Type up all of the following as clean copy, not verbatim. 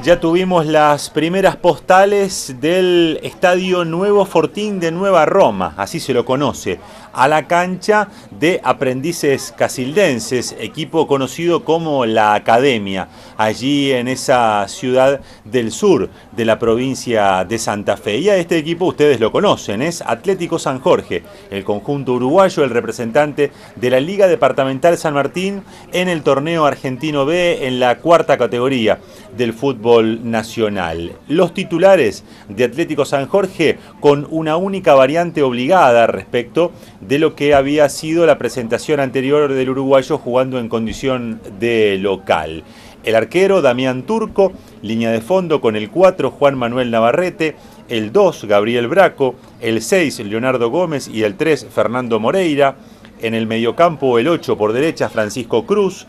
Ya tuvimos las primeras postales del Estadio Nuevo Fortín de Nueva Roma, así se lo conoce, a la cancha de Aprendices Casildenses, equipo conocido como la Academia, allí en esa ciudad del sur de la provincia de Santa Fe. Y a este equipo ustedes lo conocen, es Atlético San Jorge, el conjunto uruguayo, el representante de la Liga Departamental San Martín en el torneo argentino B en la cuarta categoría del fútbol nacional. Los titulares de Atlético San Jorge con una única variante obligada respecto de lo que había sido la presentación anterior del uruguayo jugando en condición de local. El arquero Damián Turco, línea de fondo con el 4 Juan Manuel Navarrete, el 2 Gabriel Braco, el 6 Leonardo Gómez y el 3 Fernando Moreira. En el mediocampo el 8 por derecha Francisco Cruz,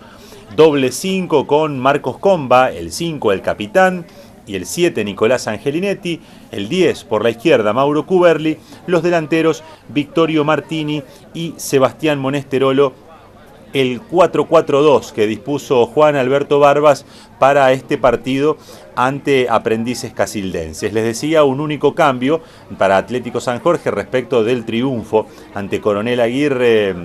doble 5 con Marcos Comba, el 5 el capitán y el 7 Nicolás Angelinetti, el 10 por la izquierda Mauro Cuberli, los delanteros Victorio Martini y Sebastián Monesterolo, el 4-4-2 que dispuso Juan Alberto Barbas para este partido ante Aprendices Casildenses. Les decía, un único cambio para Atlético San Jorge respecto del triunfo ante Coronel Aguirre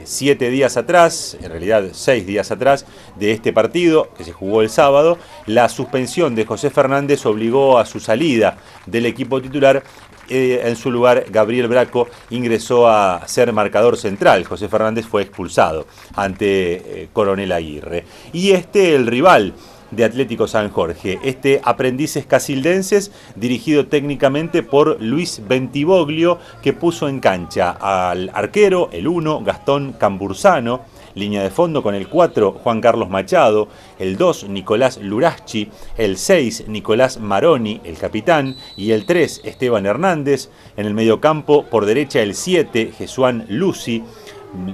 7 días atrás, en realidad 6 días atrás de este partido que se jugó el sábado. La suspensión de José Fernández obligó a su salida del equipo titular. En su lugar, Gabriel Braco ingresó a ser marcador central. José Fernández fue expulsado ante Coronel Aguirre. Y el rival de Atlético San Jorge, Aprendices Casildenses, dirigido técnicamente por Luis Bentivoglio, que puso en cancha al arquero, el 1, Gastón Cambursano, línea de fondo con el 4, Juan Carlos Machado, el 2, Nicolás Luraschi, el 6, Nicolás Maroni, el capitán, y el 3, Esteban Hernández. En el mediocampo, por derecha, el 7, Jesuán Lucy,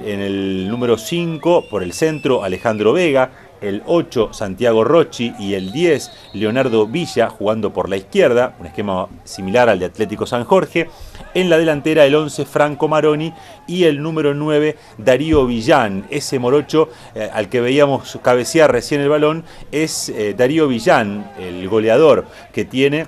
en el número 5, por el centro, Alejandro Vega, el 8, Santiago Rocci, y el 10, Leonardo Villa, jugando por la izquierda, un esquema similar al de Atlético San Jorge. En la delantera, el 11, Franco Maroni, y el número 9, Darío Villán. Ese morocho al que veíamos cabecear recién el balón es Darío Villán, el goleador que tiene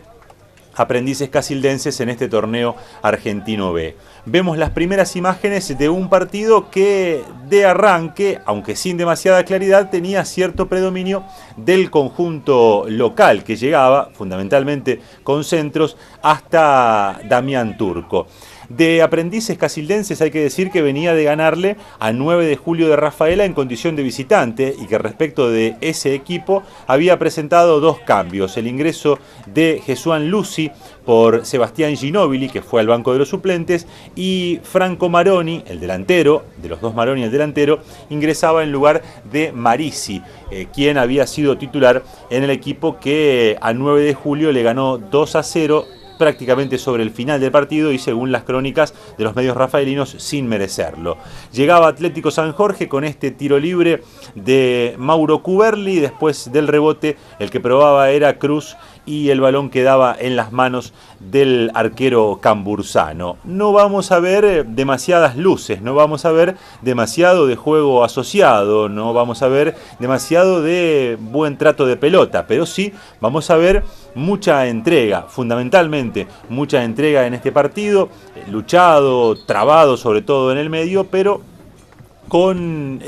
Aprendices Casildenses en este torneo argentino B. Vemos las primeras imágenes de un partido que de arranque, aunque sin demasiada claridad, tenía cierto predominio del conjunto local que llegaba fundamentalmente con centros hasta Damián Turco. De Aprendices Casildenses hay que decir que venía de ganarle a 9 de julio de Rafaela en condición de visitante y que respecto de ese equipo había presentado dos cambios. El ingreso de Jesuán Lucy por Sebastián Ginóbili, que fue al banco de los suplentes, y Franco Maroni, el delantero, de los dos Maroni el delantero, ingresaba en lugar de Marisi, quien había sido titular en el equipo que a 9 de julio le ganó 2-0, prácticamente sobre el final del partido y según las crónicas de los medios rafaelinos sin merecerlo. Llegaba Atlético San Jorge con este tiro libre de Mauro Cuberli, después del rebote el que probaba era Cruz y el balón quedaba en las manos del arquero Cambursano. No vamos a ver demasiadas luces, no vamos a ver demasiado de juego asociado, no vamos a ver demasiado de buen trato de pelota, pero sí vamos a ver mucha entrega, fundamentalmente mucha entrega en este partido, luchado, trabado sobre todo en el medio, pero con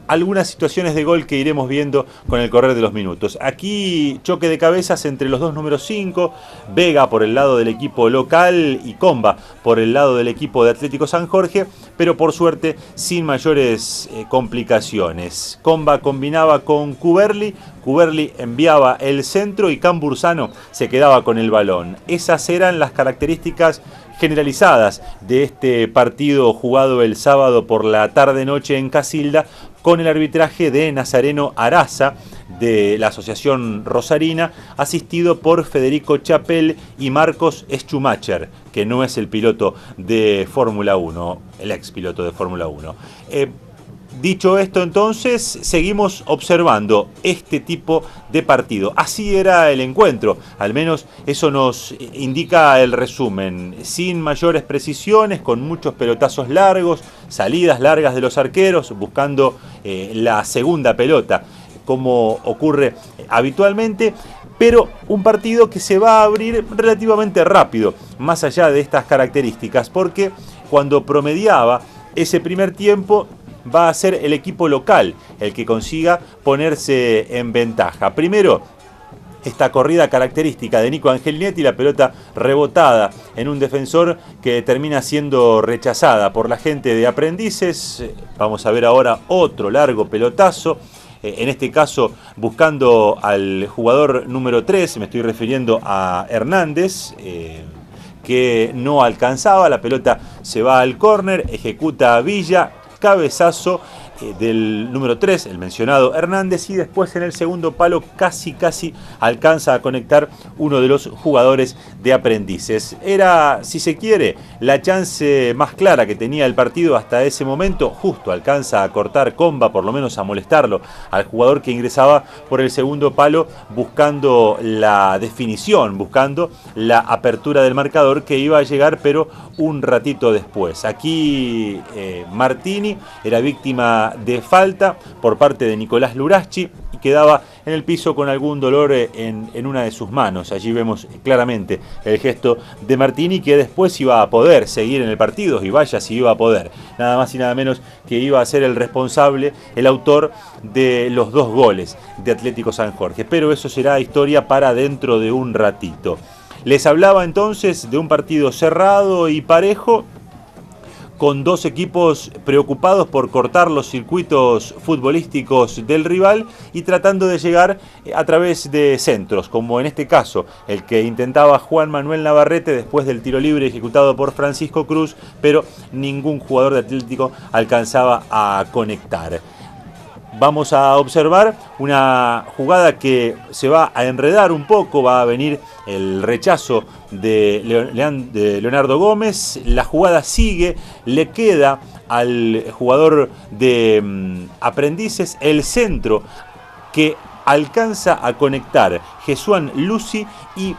algunas situaciones de gol que iremos viendo con el correr de los minutos. Aquí choque de cabezas entre los dos números 5, Vega por el lado del equipo local y Comba por el lado del equipo de Atlético San Jorge, pero por suerte sin mayores complicaciones. Comba combinaba con Cuberli, Cuberli enviaba el centro y Cambursano se quedaba con el balón. Esas eran las características generalizadas de este partido jugado el sábado por la tarde-noche en Casilda, con el arbitraje de Nazareno Araza de la Asociación Rosarina, asistido por Federico Chapel y Marcos Schumacher, que no es el piloto de Fórmula 1, el ex piloto de Fórmula 1. Dicho esto, entonces, seguimos observando este tipo de partido. Así era el encuentro, al menos eso nos indica el resumen. Sin mayores precisiones, con muchos pelotazos largos, salidas largas de los arqueros, buscando la segunda pelota, como ocurre habitualmente. pero un partido que se va a abrir relativamente rápido, más allá de estas características, porque cuando promediaba ese primer tiempo va a ser el equipo local el que consiga ponerse en ventaja. Primero, esta corrida característica de Nico Angelinetti, la pelota rebotada en un defensor que termina siendo rechazada por la gente de Aprendices. Vamos a ver ahora otro largo pelotazo, en este caso buscando al jugador número 3, me estoy refiriendo a Hernández, que no alcanzaba, la pelota se va al córner, ejecuta Villa, cabezazo del número 3, el mencionado Hernández, y después en el segundo palo casi alcanza a conectar uno de los jugadores de Aprendices. Era, si se quiere, la chance más clara que tenía el partido hasta ese momento. Justo alcanza a cortar Comba, por lo menos a molestarlo al jugador que ingresaba por el segundo palo, buscando la definición, buscando la apertura del marcador que iba a llegar, pero un ratito después. Aquí Martini era víctima de falta por parte de Nicolás Luraschi y quedaba en el piso con algún dolor en una de sus manos. Allí vemos claramente el gesto de Martini, que después iba a poder seguir en el partido, y vaya si iba a poder. Nada más y nada menos que iba a ser el responsable, el autor de los 2 goles de Atlético San Jorge. Pero eso será historia para dentro de un ratito. Les hablaba entonces de un partido cerrado y parejo, con 2 equipos preocupados por cortar los circuitos futbolísticos del rival y tratando de llegar a través de centros, como en este caso el que intentaba Juan Manuel Navarrete después del tiro libre ejecutado por Francisco Cruz, pero ningún jugador de Atlético alcanzaba a conectar. Vamos a observar una jugada que se va a enredar un poco, va a venir el rechazo de Leonardo Gómez, la jugada sigue, le queda al jugador de Aprendices el centro que alcanza a conectar Jesuán Lucy y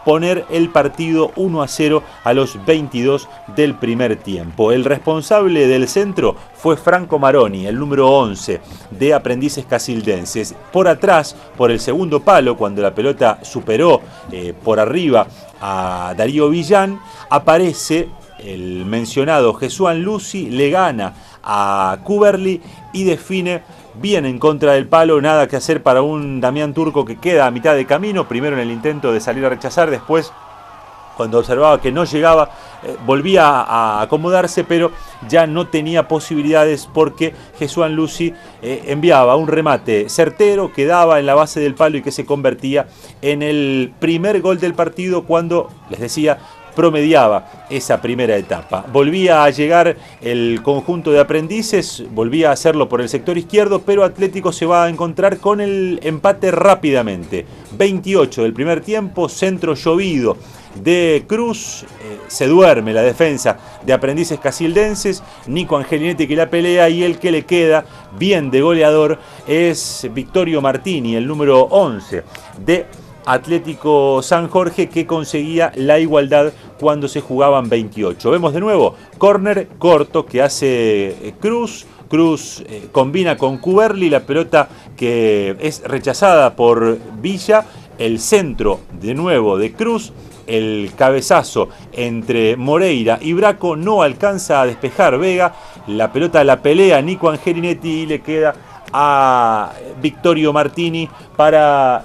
poner el partido 1-0 a los 22 del primer tiempo. El responsable del centro fue Franco Maroni, el número 11 de Aprendices Casildenses. Por atrás, por el segundo palo, cuando la pelota superó por arriba a Darío Villán, aparece el mencionado Jesuán Lucy, le gana a Cuberli y define bien en contra del palo. Nada que hacer para un Damián Turco que queda a mitad de camino, primero en el intento de salir a rechazar, después cuando observaba que no llegaba, volvía a acomodarse, pero ya no tenía posibilidades porque Jesuán Lucy enviaba un remate certero que daba en la base del palo y que se convertía en el primer gol del partido cuando, les decía, promediaba esa primera etapa. Volvía a llegar el conjunto de Aprendices, volvía a hacerlo por el sector izquierdo, pero Atlético se va a encontrar con el empate rápidamente. 28 del primer tiempo, centro llovido de Cruz, se duerme la defensa de Aprendices Casildenses, Nico Angelinetti que la pelea, y el que le queda bien de goleador es Victorio Martini, el número 11 de Atlético San Jorge, que conseguía la igualdad cuando se jugaban 28. Vemos de nuevo córner corto que hace Cruz. Cruz combina con Cuberli, la pelota que es rechazada por Villa, el centro de nuevo de Cruz, el cabezazo entre Moreira y Braco, no alcanza a despejar Vega, la pelota la pelea Nico Angelinetti y le queda a Victorio Martini para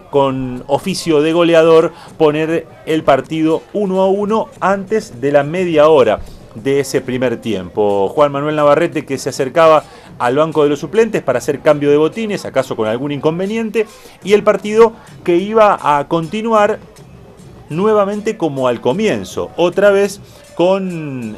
con oficio de goleador poner el partido 1-1 antes de la media hora de ese primer tiempo. Juan Manuel Navarrete, que se acercaba al banco de los suplentes para hacer cambio de botines, acaso con algún inconveniente, y el partido que iba a continuar nuevamente como al comienzo, otra vez con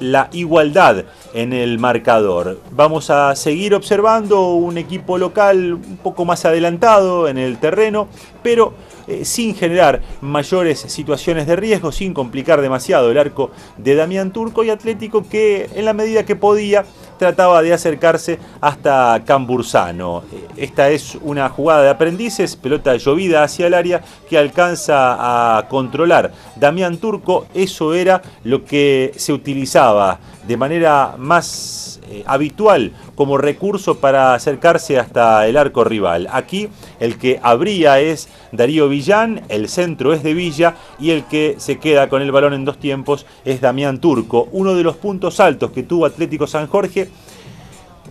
la igualdad en el marcador. Vamos a seguir observando un equipo local un poco más adelantado en el terreno, pero sin generar mayores situaciones de riesgo, sin complicar demasiado el arco de Damián Turco, y Atlético que en la medida que podía trataba de acercarse hasta Cambursano. Esta es una jugada de Aprendices, pelota llovida hacia el área que alcanza a controlar Damián Turco. Eso era lo que se utilizaba de manera más habitual como recurso para acercarse hasta el arco rival. Aquí el que abría es Darío Villán, el centro es de Villa y el que se queda con el balón en dos tiempos es Damián Turco. Uno de los puntos altos que tuvo Atlético San Jorge,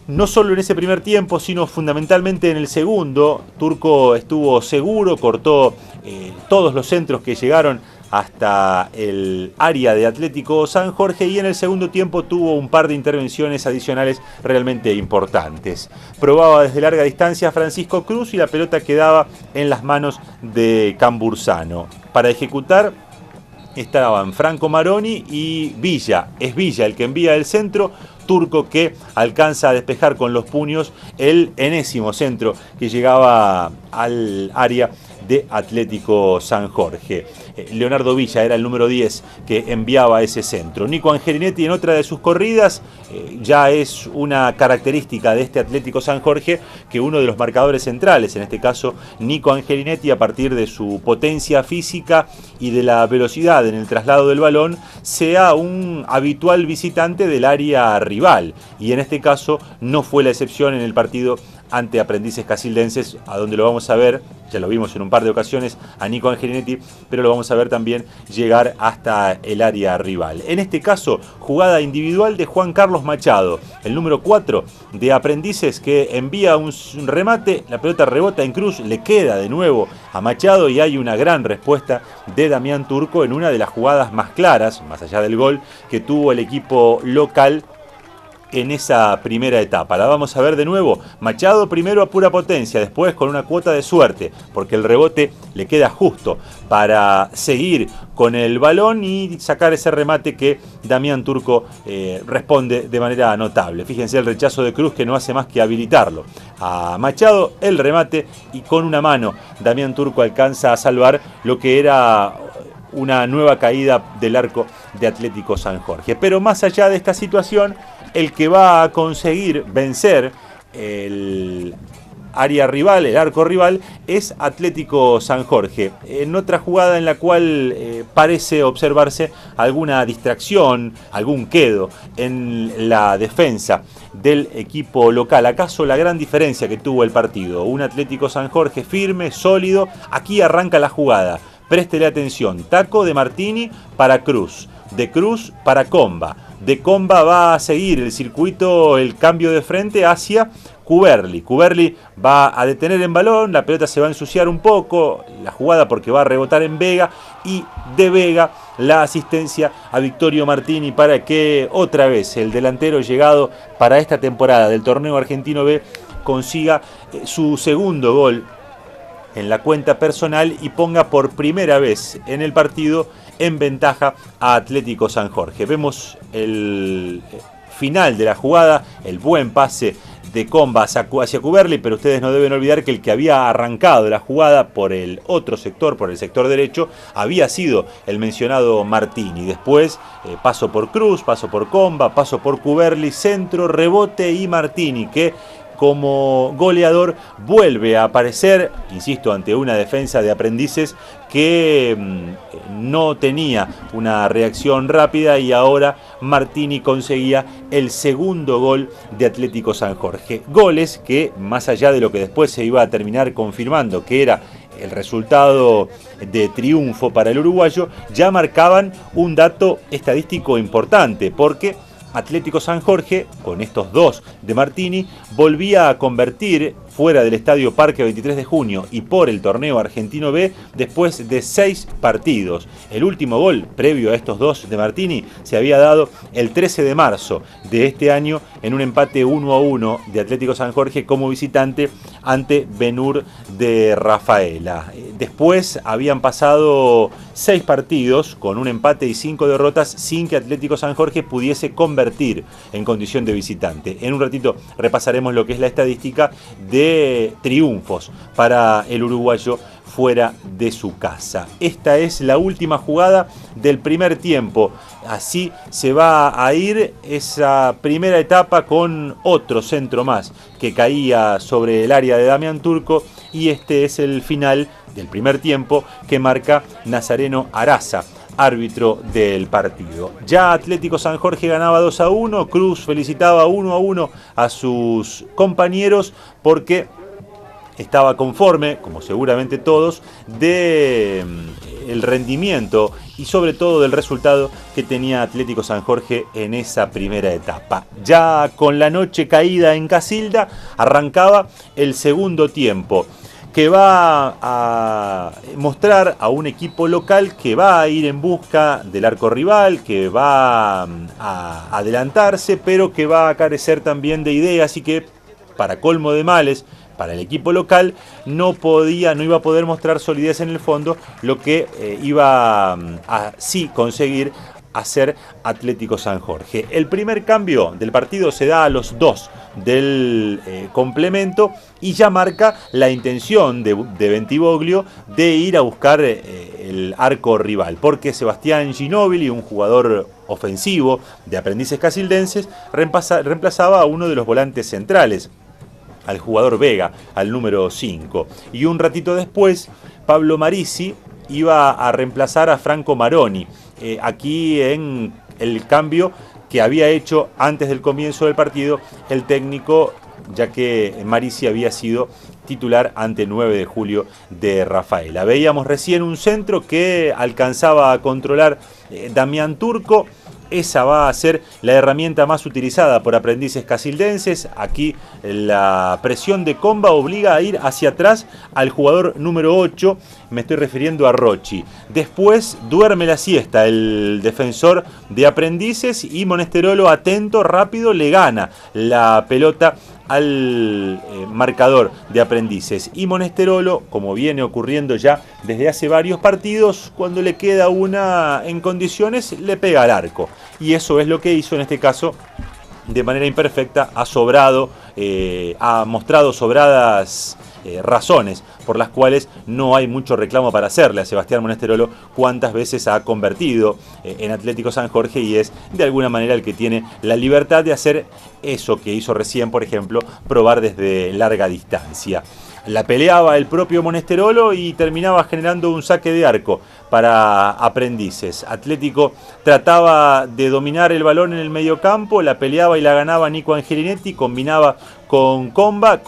no solo en ese primer tiempo, sino fundamentalmente en el segundo. Turco estuvo seguro, cortó todos los centros que llegaron hasta el área de Atlético San Jorge y en el segundo tiempo tuvo un par de intervenciones adicionales realmente importantes. Probaba desde larga distancia Francisco Cruz y la pelota quedaba en las manos de Cambursano. Para ejecutar estaban Franco Maroni y Villa. Es Villa el que envía el centro, Turco que alcanza a despejar con los puños el enésimo centro que llegaba al área de Atlético San Jorge. Leonardo Villa era el número 10 que enviaba ese centro. Nico Angelinetti en otra de sus corridas, ya es una característica de este Atlético San Jorge que uno de los marcadores centrales, en este caso Nico Angelinetti, a partir de su potencia física y de la velocidad en el traslado del balón, sea un habitual visitante del área rival. Y en este caso no fue la excepción en el partido ante Aprendices Casildenses, a donde lo vamos a ver, ya lo vimos en un par de ocasiones a Nico Angelinetti, pero lo vamos a ver también llegar hasta el área rival. En este caso, jugada individual de Juan Carlos Machado, el número 4 de Aprendices, que envía un remate, la pelota rebota en cruz, le queda de nuevo a Machado y hay una gran respuesta de Damián Turco en una de las jugadas más claras, más allá del gol, que tuvo el equipo local en esa primera etapa. La vamos a ver de nuevo. Machado primero a pura potencia, después con una cuota de suerte, porque el rebote le queda justo para seguir con el balón y sacar ese remate que Damián Turco responde de manera notable. Fíjense el rechazo de Cruz que no hace más que habilitarlo a Machado, el remate, y con una mano Damián Turco alcanza a salvar lo que era una nueva caída del arco de Atlético San Jorge. Pero más allá de esta situación, el que va a conseguir vencer el área rival, el arco rival, es Atlético San Jorge. En otra jugada en la cual parece observarse alguna distracción, algún quedo en la defensa del equipo local. ¿Acaso la gran diferencia que tuvo el partido? Un Atlético San Jorge firme, sólido. Aquí arranca la jugada. Préstele atención. Taco de Martini para Cruz. De Cruz para Comba. De Comba va a seguir el circuito, el cambio de frente hacia Cuberli. Cuberli va a detener en balón, la pelota se va a ensuciar un poco, la jugada porque va a rebotar en Vega, y de Vega la asistencia a Victorio Martini para que otra vez el delantero llegado para esta temporada del torneo argentino B consiga su segundo gol en la cuenta personal y ponga por primera vez en el partido en ventaja a Atlético San Jorge. Vemos el final de la jugada, el buen pase de Comba hacia Cuberli, pero ustedes no deben olvidar que el que había arrancado la jugada por el otro sector, por el sector derecho, había sido el mencionado Martini. Después paso por Cruz, paso por Comba, paso por Cuberli, centro, rebote y Martini, que como goleador vuelve a aparecer, insisto, ante una defensa de Aprendices que no tenía una reacción rápida, y ahora Martini conseguía el segundo gol de Atlético San Jorge. Goles que, más allá de lo que después se iba a terminar confirmando que era el resultado de triunfo para el uruguayo, ya marcaban un dato estadístico importante, porque Atlético San Jorge, con estos dos de Martini, volvía a convertir fuera del Estadio Parque 23 de junio y por el torneo argentino B después de 6 partidos. El último gol previo a estos dos de Martini se había dado el 13 de marzo de este año en un empate 1-1 de Atlético San Jorge como visitante ante Ben-Hur de Rafaela. Después habían pasado 6 partidos con un empate y 5 derrotas sin que Atlético San Jorge pudiese convertir en condición de visitante. En un ratito repasaremos lo que es la estadística de triunfos para el uruguayo fuera de su casa. Esta es la última jugada del primer tiempo. Así se va a ir esa primera etapa con otro centro más que caía sobre el área de Damián Turco, y este es el final del primer tiempo que marca Nazareno Araza árbitro del partido. Ya Atlético San Jorge ganaba 2-1, Cruz felicitaba 1-1 a sus compañeros porque estaba conforme, como seguramente todos, de el rendimiento y sobre todo del resultado que tenía Atlético San Jorge en esa primera etapa. Ya con la noche caída en Casilda, arrancaba el segundo tiempo, que va a mostrar a un equipo local que va a ir en busca del arco rival, que va a adelantarse, pero que va a carecer también de ideas y que, para colmo de males, para el equipo local no iba a poder mostrar solidez en el fondo, lo que iba a sí conseguir hacer Atlético San Jorge. El primer cambio del partido se da a los 2 del complemento y ya marca la intención de Bentivoglio de ir a buscar el arco rival, porque Sebastián Ginóbili, un jugador ofensivo de Aprendices Casildenses, reemplazaba a uno de los volantes centrales, al jugador Vega, al número 5. Y un ratito después, Pablo Marisi iba a reemplazar a Franco Maroni. Aquí en el cambio que había hecho antes del comienzo del partido el técnico, ya que Marisi había sido titular ante 9 de julio de Rafaela. Veíamos recién un centro que alcanzaba a controlar Damián Turco. Esa va a ser la herramienta más utilizada por Aprendices Casildenses. Aquí la presión de Comba obliga a ir hacia atrás al jugador número 8, me estoy refiriendo a Rocci. Después duerme la siesta el defensor de Aprendices y Monesterolo, atento, rápido, le gana la pelota al marcador de Aprendices. Y Monesterolo, como viene ocurriendo ya desde hace varios partidos, cuando le queda una en condiciones, le pega al arco. Y eso es lo que hizo en este caso de manera imperfecta. Ha mostrado sobradas razones por las cuales no hay mucho reclamo para hacerle a Sebastián Monesterolo, cuántas veces ha convertido en Atlético San Jorge, y es de alguna manera el que tiene la libertad de hacer eso que hizo recién, por ejemplo, probar desde larga distancia. La peleaba el propio Monesterolo y terminaba generando un saque de arco para Aprendices. Atlético trataba de dominar el balón en el mediocampo, la peleaba y la ganaba Nico Angelinetti, combinaba con Comba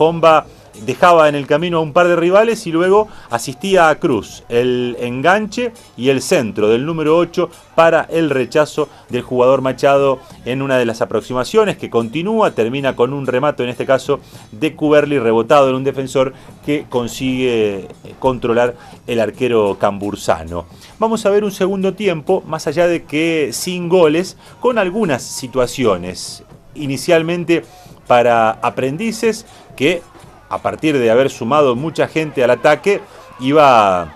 dejaba en el camino a un par de rivales y luego asistía a Cruz, el enganche y el centro del número 8 para el rechazo del jugador Machado en una de las aproximaciones que continúa, termina con un remate, en este caso de Cuberli, rebotado en un defensor que consigue controlar el arquero cambursano. Vamos a ver un segundo tiempo, más allá de que sin goles, con algunas situaciones. Inicialmente para Aprendices, que a partir de haber sumado mucha gente al ataque, iba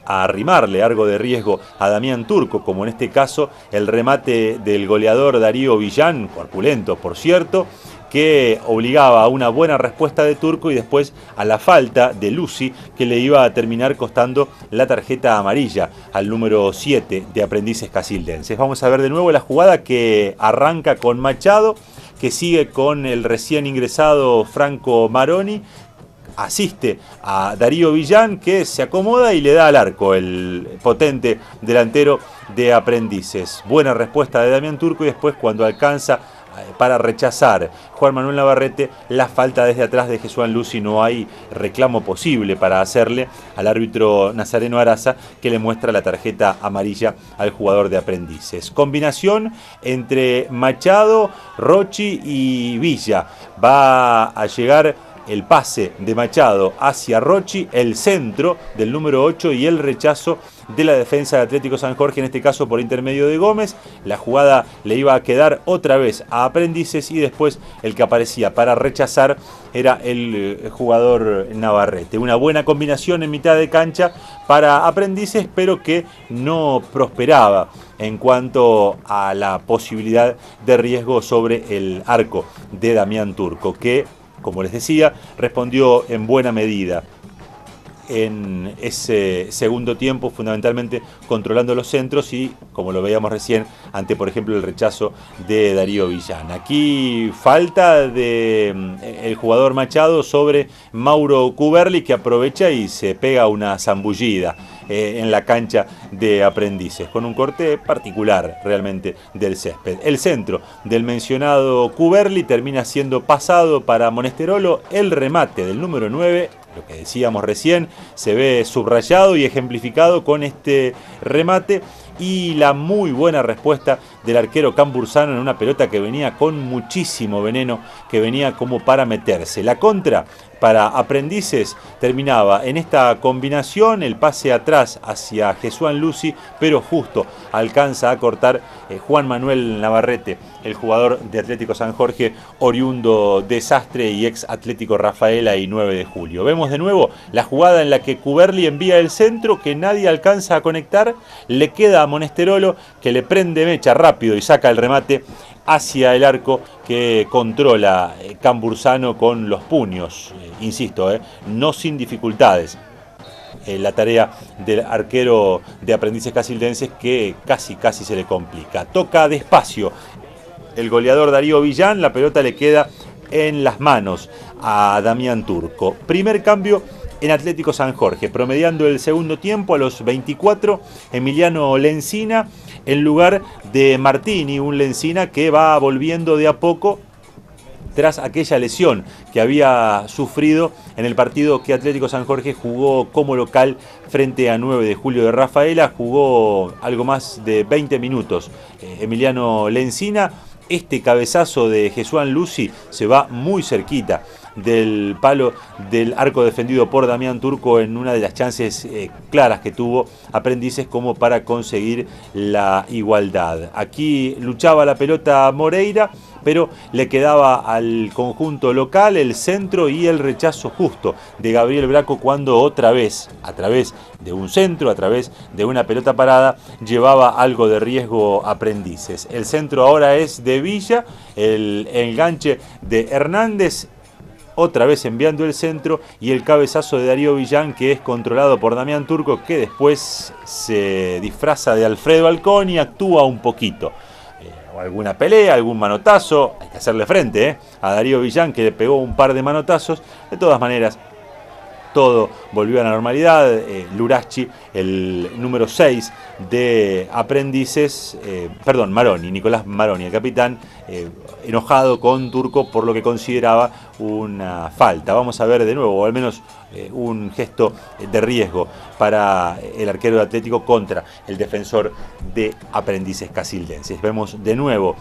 a arrimarle algo de riesgo a Damián Turco, como en este caso el remate del goleador Darío Villán, corpulento por cierto, que obligaba a una buena respuesta de Turco y después a la falta de Lucy, que le iba a terminar costando la tarjeta amarilla al número 7 de Aprendices Casildenses. Vamos a ver de nuevo la jugada, que arranca con Machado, que sigue con el recién ingresado Franco Maroni, asiste a Darío Villán, que se acomoda y le da al arco, el potente delantero de Aprendices. Buena respuesta de Damián Turco, y después, cuando alcanza para rechazar Juan Manuel Navarrete la falta desde atrás de Jesús Lucy, no hay reclamo posible para hacerle al árbitro Nazareno Araza, que le muestra la tarjeta amarilla al jugador de Aprendices. Combinación entre Machado, Rocci y Villa. Va a llegar el pase de Machado hacia Rocci, el centro del número 8 y el rechazo de la defensa de Atlético San Jorge, en este caso por intermedio de Gómez. La jugada le iba a quedar otra vez a Aprendices y después el que aparecía para rechazar era el jugador Navarrete. Una buena combinación en mitad de cancha para Aprendices, pero que no prosperaba en cuanto a la posibilidad de riesgo sobre el arco de Damián Turco, que, como les decía, respondió en buena medida en ese segundo tiempo, fundamentalmente controlando los centros y, como lo veíamos recién, ante, por ejemplo, el rechazo de Darío Villán. Aquí falta de el jugador Machado sobre Mauro Cuberli, que aprovecha y se pega una zambullida. en la cancha de Aprendices, con un corte particular realmente del césped. El centro del mencionado Cuberli termina siendo pasado para Monesterolo. El remate del número 9, lo que decíamos recién, se ve subrayado y ejemplificado con este remate, y la muy buena respuesta del arquero cambursano en una pelota que venía con muchísimo veneno, que venía como para meterse. La contra para Aprendices terminaba en esta combinación, el pase atrás hacia Jesuán Lucy, pero justo alcanza a cortar Juan Manuel Navarrete, el jugador de Atlético San Jorge, oriundo de Sastre y ex Atlético Rafaela y 9 de julio. Vemos de nuevo la jugada en la que Cuberli envía el centro, que nadie alcanza a conectar, le queda a Monesterolo, que le prende mecha rápido y saca el remate hacia el arco que controla Cambursano con los puños, insisto, no sin dificultades. La tarea del arquero de Aprendices Casildenses, que casi se le complica. Toca despacio el goleador Darío Villán, la pelota le queda en las manos a Damián Turco. Primer cambio en Atlético San Jorge, promediando el segundo tiempo a los 24, Emiliano Lencina en lugar de Martini, un Lencina que va volviendo de a poco tras aquella lesión que había sufrido en el partido que Atlético San Jorge jugó como local frente a 9 de julio de Rafaela. Jugó algo más de 20 minutos Emiliano Lencina. Este cabezazo de Jesuán Lucy se va muy cerquita del palo del arco defendido por Damián Turco en una de las chances claras que tuvo Aprendices como para conseguir la igualdad. Aquí luchaba la pelota Moreira, pero le quedaba al conjunto local el centro y el rechazo justo de Gabriel Braco, cuando otra vez, a través de un centro, a través de una pelota parada, llevaba algo de riesgo Aprendices. El centro ahora es de Villa, el enganche de Hernández, otra vez enviando el centro, y el cabezazo de Darío Villán, que es controlado por Damián Turco, que después se disfraza de Alfredo Alcón y actúa un poquito. Alguna pelea, algún manotazo, hay que hacerle frente a Darío Villán, que le pegó un par de manotazos. De todas maneras, todo volvió a la normalidad. Lurachi, el número 6 de Aprendices, Maroni, Nicolás Maroni, el capitán, enojado con Turco por lo que consideraba una falta. Vamos a ver de nuevo, o al menos un gesto de riesgo para el arquero de Atlético contra el defensor de Aprendices Casildenses. Vemos de nuevo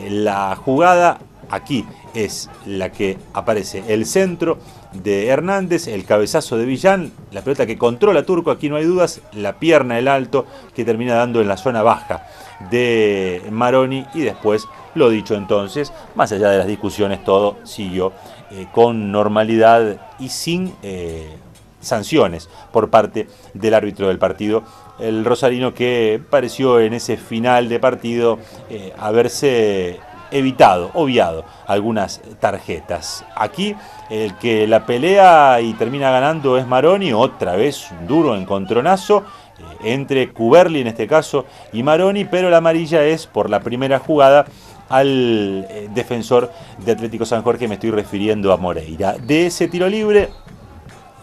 la jugada. Aquí es la que aparece el centro de Hernández, el cabezazo de Villán, la pelota que controla Turco, aquí no hay dudas, la pierna, el alto, que termina dando en la zona baja de Maroni, y después, lo dicho entonces, más allá de las discusiones, todo siguió con normalidad y sin sanciones por parte del árbitro del partido, el rosarino, que pareció en ese final de partido haberse obviado algunas tarjetas. Aquí el que la pelea y termina ganando es Maroni, otra vez un duro encontronazo entre Cuberli en este caso y Maroni, pero la amarilla es por la primera jugada al defensor de Atlético San Jorge, me estoy refiriendo a Moreira. De ese tiro libre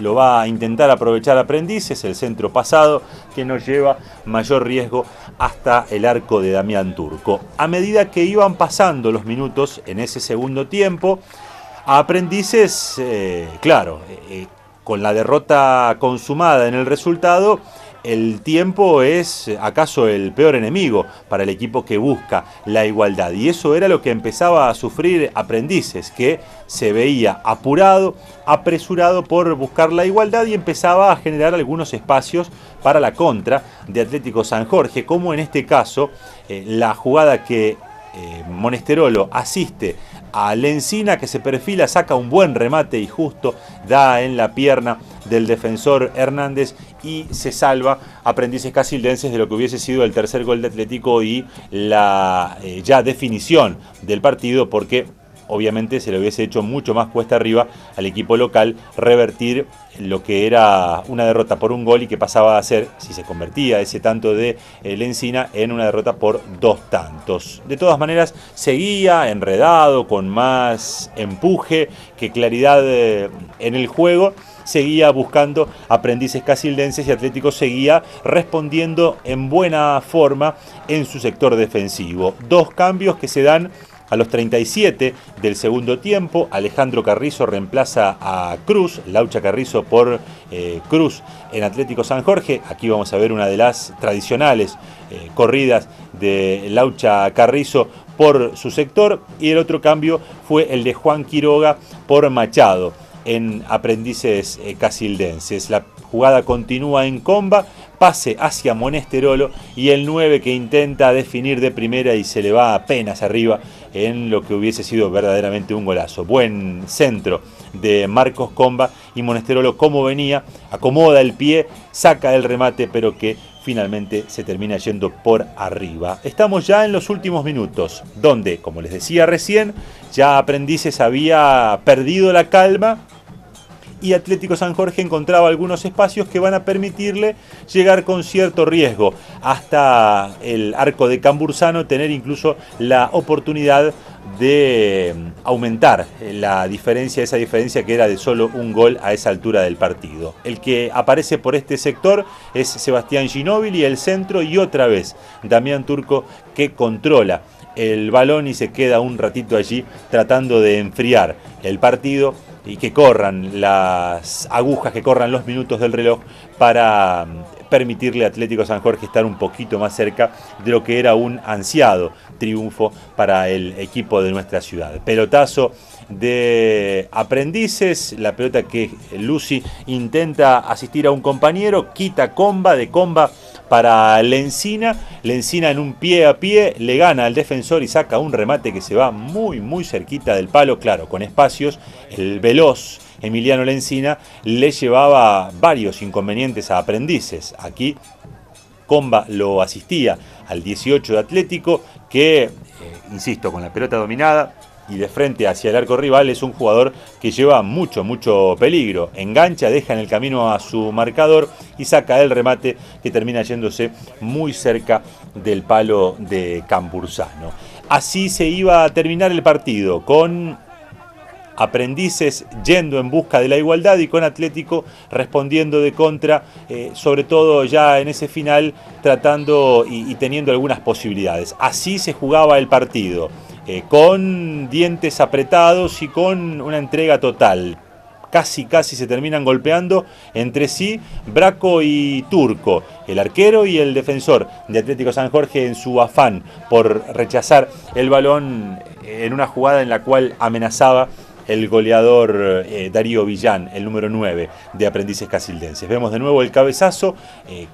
lo va a intentar aprovechar Aprendices, el centro pasado que nos lleva mayor riesgo hasta el arco de Damián Turco. A medida que iban pasando los minutos en ese segundo tiempo, a Aprendices, con la derrota consumada en el resultado, el tiempo es acaso el peor enemigo para el equipo que busca la igualdad. Y eso era lo que empezaba a sufrir Aprendices, que se veía apurado, apresurado por buscar la igualdad, y empezaba a generar algunos espacios para la contra de Atlético San Jorge, como en este caso la jugada que Monesterolo asiste a Lencina, que se perfila, saca un buen remate y justo da en la pierna del defensor Hernández, y se salva Aprendices Casildenses de lo que hubiese sido el tercer gol de Atlético y la ya definición del partido, porque obviamente se le hubiese hecho mucho más cuesta arriba al equipo local revertir lo que era una derrota por un gol y que pasaba a ser, si se convertía ese tanto de Lencina, en una derrota por 2 tantos. De todas maneras, seguía enredado, con más empuje que claridad en el juego. Seguía buscando Aprendices Casildenses y Atlético seguía respondiendo en buena forma en su sector defensivo. 2 cambios que se dan a los 37 del segundo tiempo. Alejandro Carrizo reemplaza a Cruz, Laucha Carrizo por Cruz en Atlético San Jorge. Aquí vamos a ver una de las tradicionales corridas de Laucha Carrizo por su sector. Y el otro cambio fue el de Juan Quiroga por Machado en Aprendices Casildenses. La jugada continúa en Comba, pase hacia Monesterolo y el 9 que intenta definir de primera y se le va apenas arriba en lo que hubiese sido verdaderamente un golazo. Buen centro de Marcos Comba y Monesterolo, como venía, acomoda el pie, saca el remate, pero que finalmente se termina yendo por arriba. Estamos ya en los últimos minutos, donde, como les decía recién, ya Aprendices había perdido la calma y Atlético San Jorge encontraba algunos espacios que van a permitirle llegar con cierto riesgo hasta el arco de Cambursano, tener incluso la oportunidad de aumentar la diferencia, esa diferencia que era de solo un gol a esa altura del partido. El que aparece por este sector es Sebastián Ginóbili, el centro, y otra vez Damián Turco, que controla el balón y se queda un ratito allí tratando de enfriar el partido y que corran las agujas, que corran los minutos del reloj para permitirle a Atlético San Jorge estar un poquito más cerca de lo que era un ansiado triunfo para el equipo de nuestra ciudad. Pelotazo de Aprendices, la pelota que Lucy intenta asistir a un compañero, quita Comba, de Comba para Lencina en un pie a pie, le gana al defensor y saca un remate que se va muy cerquita del palo, claro, con espacios. El veloz Emiliano Lencina le llevaba varios inconvenientes a Aprendices. Aquí Comba lo asistía al 18 de Atlético, que, insisto, con la pelota dominada y de frente hacia el arco rival, es un jugador que lleva mucho peligro. Engancha, deja en el camino a su marcador y saca el remate que termina yéndose muy cerca del palo de Cambursano. Así se iba a terminar el partido, con Aprendices yendo en busca de la igualdad y con Atlético respondiendo de contra, sobre todo ya en ese final, tratando y teniendo algunas posibilidades. Así se jugaba el partido, con dientes apretados y con una entrega total. Casi se terminan golpeando entre sí Braco y Turco, el arquero y el defensor de Atlético San Jorge, en su afán por rechazar el balón en una jugada en la cual amenazaba el goleador Darío Villán, el número 9 de Aprendices Casildenses. Vemos de nuevo el cabezazo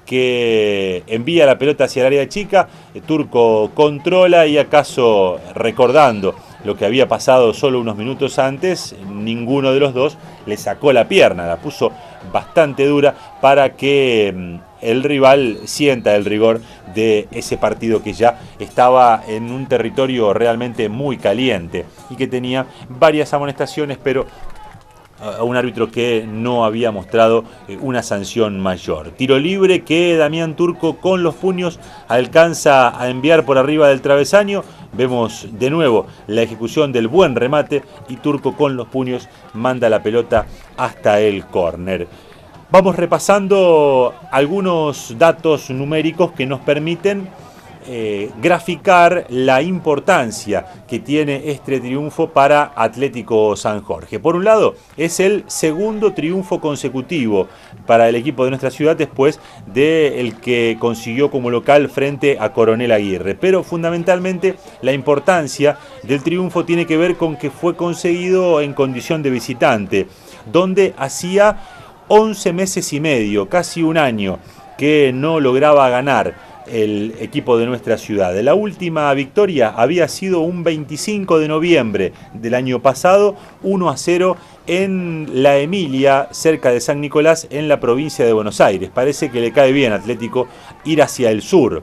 que envía la pelota hacia el área chica. Turco controla y, acaso recordando lo que había pasado solo unos minutos antes, ninguno de los dos le sacó la pierna, la puso bastante dura para que el rival sienta el rigor de ese partido que ya estaba en un territorio realmente muy caliente y que tenía varias amonestaciones, pero a un árbitro que no había mostrado una sanción mayor. Tiro libre que Damián Turco con los puños alcanza a enviar por arriba del travesaño. Vemos de nuevo la ejecución del buen remate y Turco con los puños manda la pelota hasta el córner. Vamos repasando algunos datos numéricos que nos permiten graficar la importancia que tiene este triunfo para Atlético San Jorge. Por un lado, es el segundo triunfo consecutivo para el equipo de nuestra ciudad después del que consiguió como local frente a Coronel Aguirre. Pero fundamentalmente la importancia del triunfo tiene que ver con que fue conseguido en condición de visitante, donde hacía 11 meses y medio, casi un año, que no lograba ganar el equipo de nuestra ciudad. La última victoria había sido un 25 de noviembre del año pasado, 1-0 en La Emilia, cerca de San Nicolás, en la provincia de Buenos Aires. Parece que le cae bien a Atlético ir hacia el sur.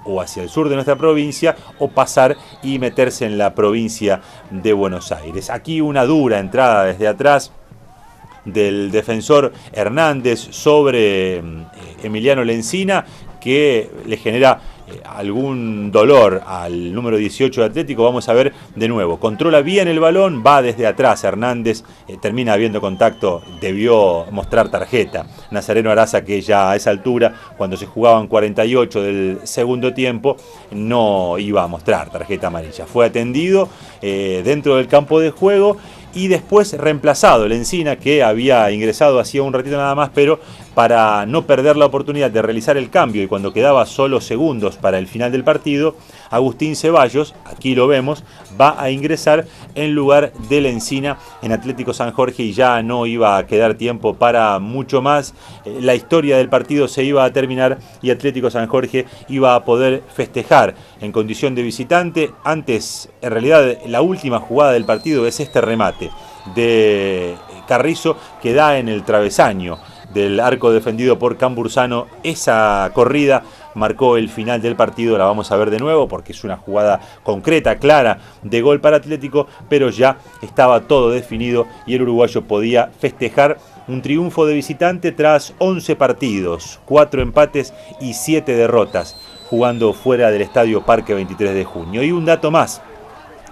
o hacia el sur de nuestra provincia o pasar y meterse en la provincia de Buenos Aires. Aquí una dura entrada desde atrás del defensor Hernández sobre Emiliano Lencina, que le genera algún dolor al número 18 de Atlético. Vamos a ver de nuevo, controla bien el balón, va desde atrás Hernández, termina habiendo contacto, debió mostrar tarjeta Nazareno Araza, que ya a esa altura, cuando se jugaban 48 del segundo tiempo, no iba a mostrar tarjeta amarilla. Fue atendido dentro del campo de juego y después reemplazado Lencina, que había ingresado hacía un ratito nada más, pero para no perder la oportunidad de realizar el cambio y cuando quedaba solo segundos para el final del partido, Agustín Ceballos, aquí lo vemos, va a ingresar en lugar de Lencina en Atlético San Jorge y ya no iba a quedar tiempo para mucho más. La historia del partido se iba a terminar y Atlético San Jorge iba a poder festejar en condición de visitante. Antes, en realidad, la última jugada del partido es este remate de Carrizo que da en el travesaño del arco defendido por Cambursano. Esa corrida marcó el final del partido, la vamos a ver de nuevo porque es una jugada concreta, clara, de gol para Atlético, pero ya estaba todo definido y el uruguayo podía festejar un triunfo de visitante tras 11 partidos, 4 empates y 7 derrotas, jugando fuera del Estadio Parque 23 de junio. Y un dato más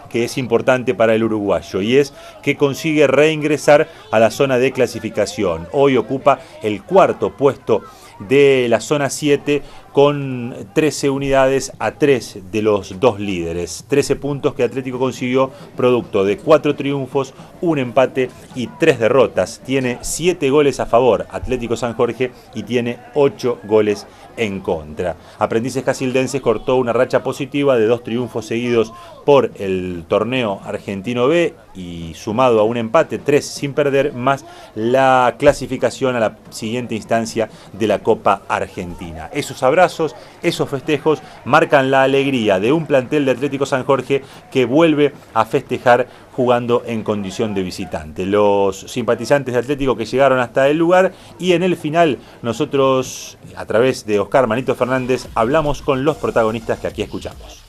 que es importante para el uruguayo, y es que consigue reingresar a la zona de clasificación. Hoy ocupa el cuarto puesto de la zona 7 con 13 unidades a 3 de los dos líderes. 13 puntos que Atlético consiguió producto de 4 triunfos, un empate y 3 derrotas. Tiene 7 goles a favor Atlético San Jorge y tiene 8 goles en contra. Aprendices Casildenses cortó una racha positiva de 2 triunfos seguidos por el torneo argentino B y sumado a un empate, 3 sin perder, más la clasificación a la siguiente instancia de la Copa Argentina. Esos abrazos, esos festejos marcan la alegría de un plantel de Atlético San Jorge que vuelve a festejar jugando en condición de visitante. Los simpatizantes de Atlético que llegaron hasta el lugar, y en el final nosotros, a través de Oscar Manito Fernández, hablamos con los protagonistas que aquí escuchamos.